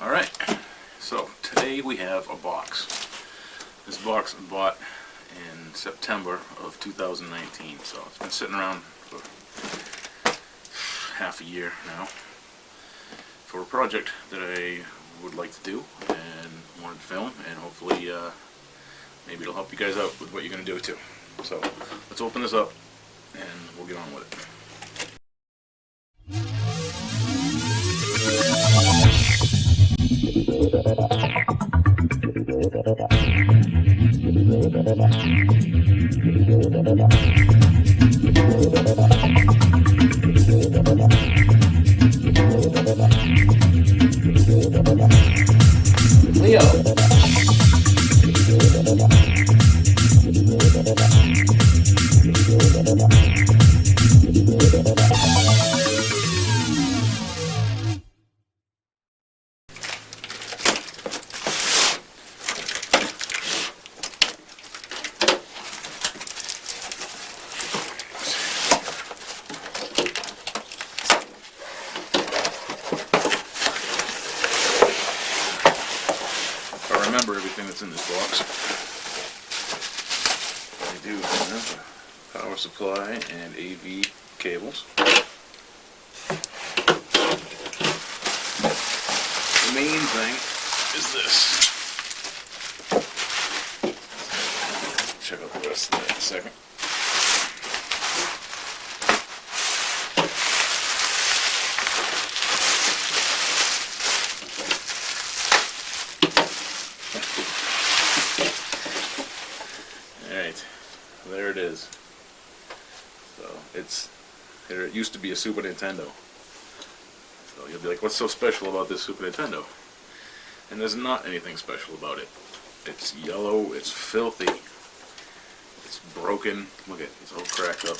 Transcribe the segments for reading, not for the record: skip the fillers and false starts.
Alright, so today we have a box. This box I bought in September of 2019, so it's been sitting around for half a year now for a project that I would like to do and wanted to film, and hopefully maybe it'll help you guys out with what you're going to do too. So let's open this up and we'll get on with it. Leo. Remember everything that's in this box. I do have a power supply and AV cables. The main thing is this. Check out the rest of that in a second. Alright, there it is. So it used to be a Super Nintendo. So you'll be like, what's so special about this Super Nintendo? And there's not anything special about it. It's yellow, it's filthy, it's broken. Look at it, it's all cracked up.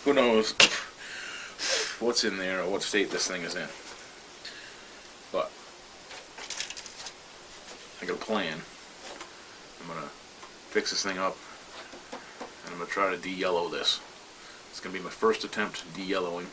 Who knows what's in there or what state this thing is in. But I got a plan. I'm going to fix this thing up and I'm going to try to de-yellow this. It's going to be my first attempt de-yellowing.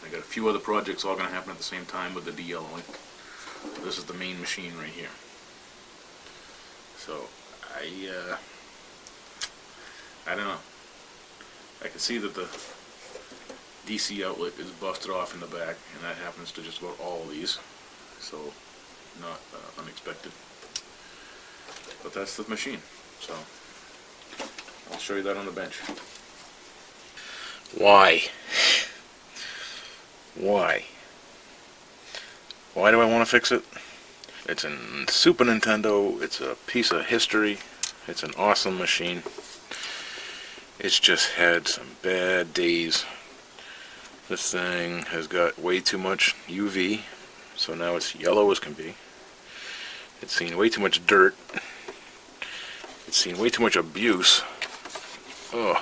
I got a few other projects all going to happen at the same time with the de-yellowing. This is the main machine right here. So I don't know. I can see that the DC outlet is busted off in the back, and that happens to just about all of these. So not unexpected. But that's the machine, so I'll show you that on the bench. Why? Why? Why do I want to fix it? It's a Super Nintendo, it's a piece of history, it's an awesome machine. It's just had some bad days. This thing has got way too much UV, so now it's yellow as can be. It's seen way too much dirt. It's seen way too much abuse. Oh,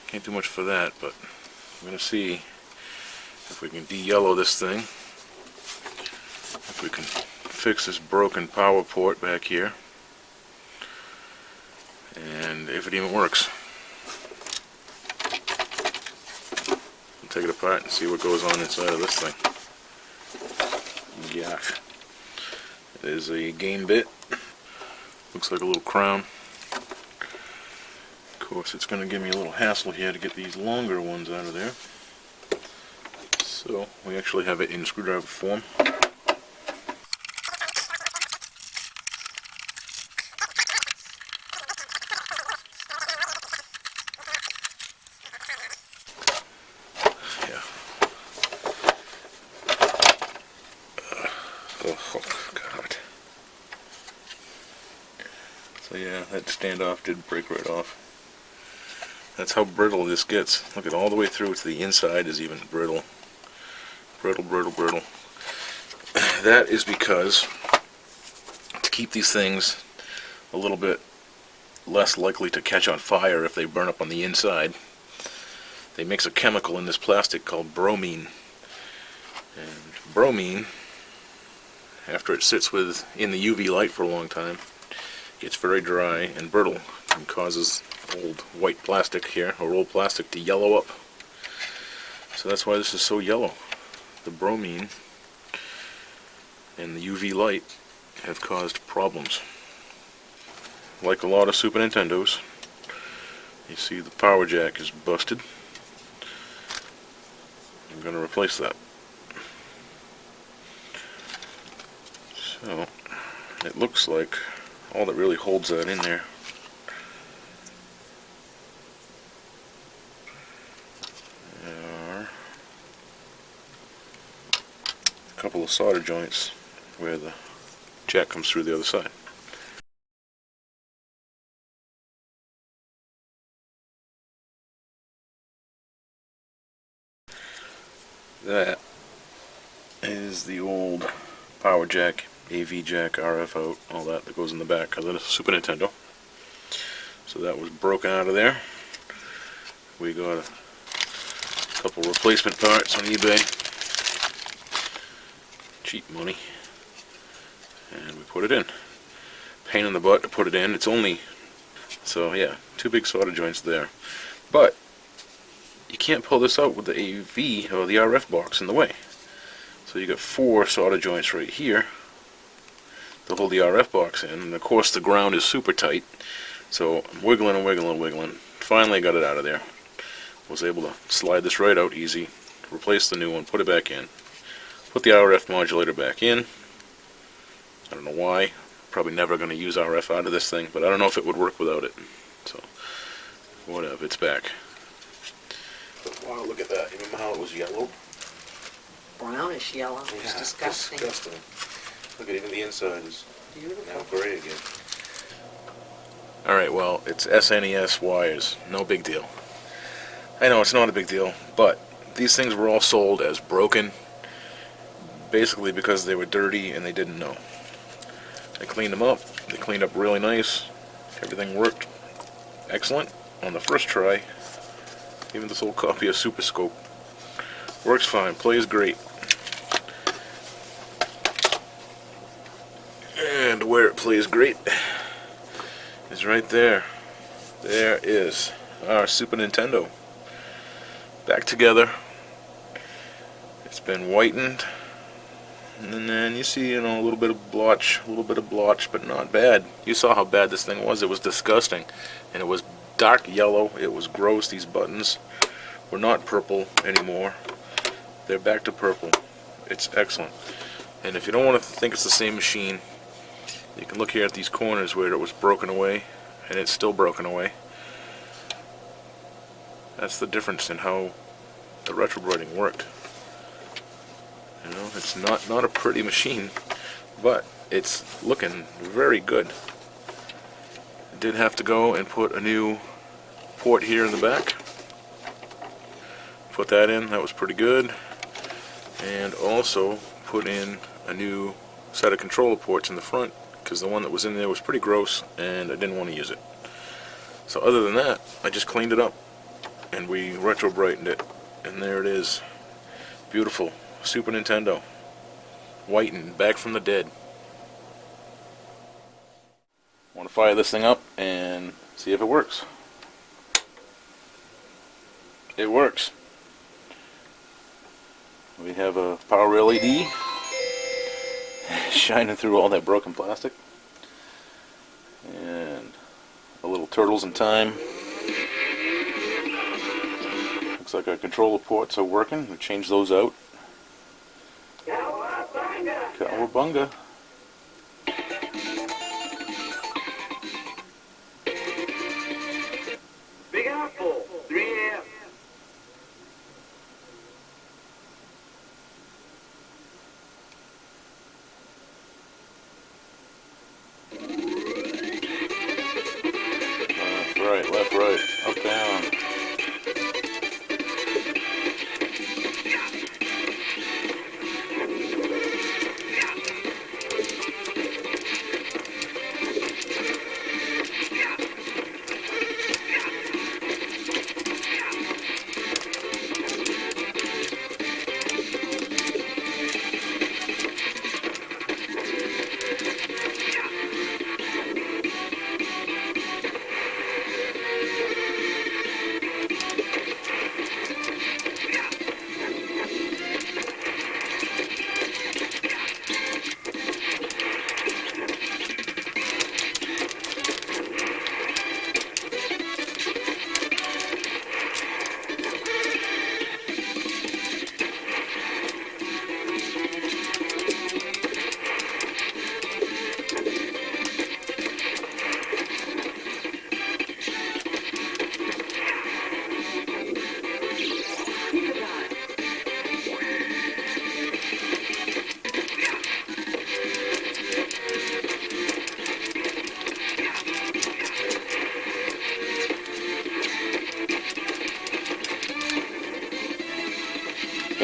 can't do much for that, but I'm going to see if we can de-yellow this thing. If we can fix this broken power port back here. And if it even works. I'll take it apart and see what goes on inside of this thing. Gosh. There's a game bit. Looks like a little crown. Of course, it's going to give me a little hassle here to get these longer ones out of there. So, we actually have it in screwdriver form. Oh, God. So yeah, that standoff did break right off. That's how brittle this gets. Look at all the way through to the inside is even brittle. Brittle, brittle, brittle. That is because to keep these things a little bit less likely to catch on fire if they burn up on the inside, they mix a chemical in this plastic called bromine. And bromine, after it sits in the UV light for a long time, gets very dry and brittle and causes old white plastic here, or old plastic, to yellow up. So that's why this is so yellow. the bromine and the UV light have caused problems. Like a lot of Super Nintendos, you see the power jack is busted. I'm going to replace that. So, it looks like all that really holds that in there are a couple of solder joints where the jack comes through the other side. That is the old power jack, AV jack, RF out, all that goes in the back of the Super Nintendo. So that was broken out of there. We got a couple replacement parts on eBay, cheap money, and we put it in. Pain in the butt to put it in. It's only, so yeah, 2 big solder joints there. But you can't pull this out with the AV or the RF box in the way. So you got 4 solder joints right here to hold the RF box in, and of course the ground is super tight. So I'm wiggling and wiggling and wiggling. Finally got it out of there. Was able to slide this right out easy, replace the new one, put it back in, put the RF modulator back in. I don't know why. Probably never going to use RF out of this thing, but I don't know if it would work without it. So whatever, it's back. Wow, look at that. You remember how it was yellow? Brownish yellow. It was disgusting. Look at even the inside is Beautiful. now gray again. Alright, well, it's SNES wires. No big deal. I know it's not a big deal, but these things were all sold as broken, basically because they were dirty and they didn't know. I cleaned them up. They cleaned up really nice. Everything worked excellent on the first try. Even this old copy of Super Scope works fine, plays great. And where it plays great is right there. There is our Super Nintendo. Back together. It's been whitened. And then you see, a little bit of blotch, but not bad. You saw how bad this thing was. It was disgusting. And it was dark yellow. It was gross. These buttons were not purple anymore. They're back to purple. It's excellent. And if you don't want to think it's the same machine, you can look here at these corners where it was broken away, and it's still broken away. That's the difference in how the RetroBrighting worked. It's not a pretty machine, but it's looking very good. I did have to go and put a new port here in the back. Put that in, that was pretty good. And also put in a new set of controller ports in the front, because the one that was in there was pretty gross and I didn't want to use it. So other than that, I just cleaned it up and we RetroBrightened it, and there it is. Beautiful Super Nintendo, whitened, back from the dead. Want to fire this thing up and see if it works. It works. We have a power LED shining through all that broken plastic, and a little Turtles in Time. Looks like our controller ports are working. We changed those out. Cowabunga. Big Apple, 3 a.m. Left, right, up, down.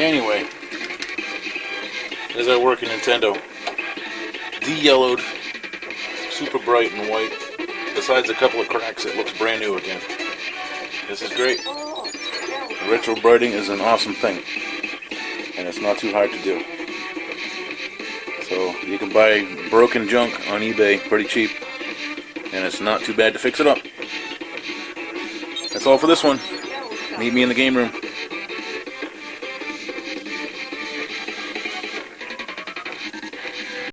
Anyway, there's our working Nintendo. De-yellowed, super bright and white. Besides a couple of cracks, it looks brand new again. This is great. RetroBrighting is an awesome thing, and it's not too hard to do. So you can buy broken junk on eBay pretty cheap, and it's not too bad to fix it up. That's all for this one. Meet me in the game room.